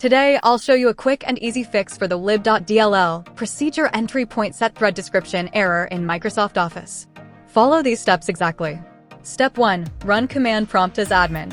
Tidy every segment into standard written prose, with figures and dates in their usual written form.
Today, I'll show you a quick and easy fix for the lib.dll procedure entry point set thread description error in Microsoft Office. Follow these steps exactly. Step 1. Run command prompt as admin.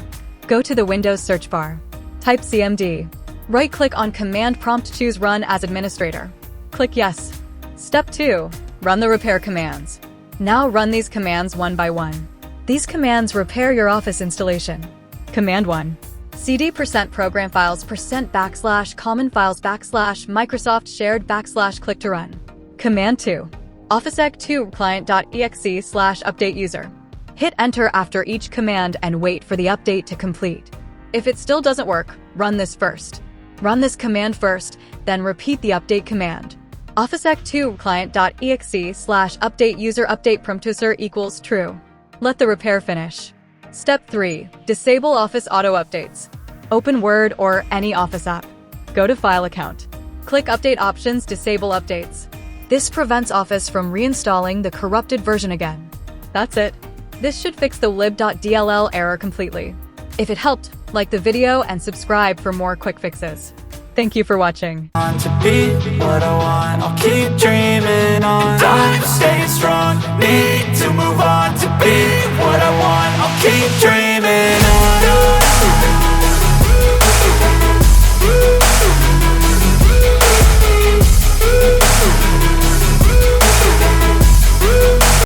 Go to the Windows search bar. Type CMD. Right-click on command prompt, choose Run as administrator. Click Yes. Step 2. Run the repair commands. Now run these commands one by one. These commands repair your Office installation. Command 1. cd %programfiles %\common files /Microsoft shared /ClickToRun. Command 2. officeec2 client.exe/updateuser. Hit enter after each command and wait for the update to complete. If it still doesn't work, run this first. Run this command first, then repeat the update command. officeec2 client.exe/updateuser updatepromptuser equals true. Let the repair finish. Step 3. Disable Office auto updates. Open Word or any Office app. Go to File Account. Click Update Options, disable updates. This prevents Office from reinstalling the corrupted version again. That's it. This should fix the lib.dll error completely. If it helped, like the video and subscribe for more quick fixes. Thank you for watching. To be what I want, I'll keep dreaming.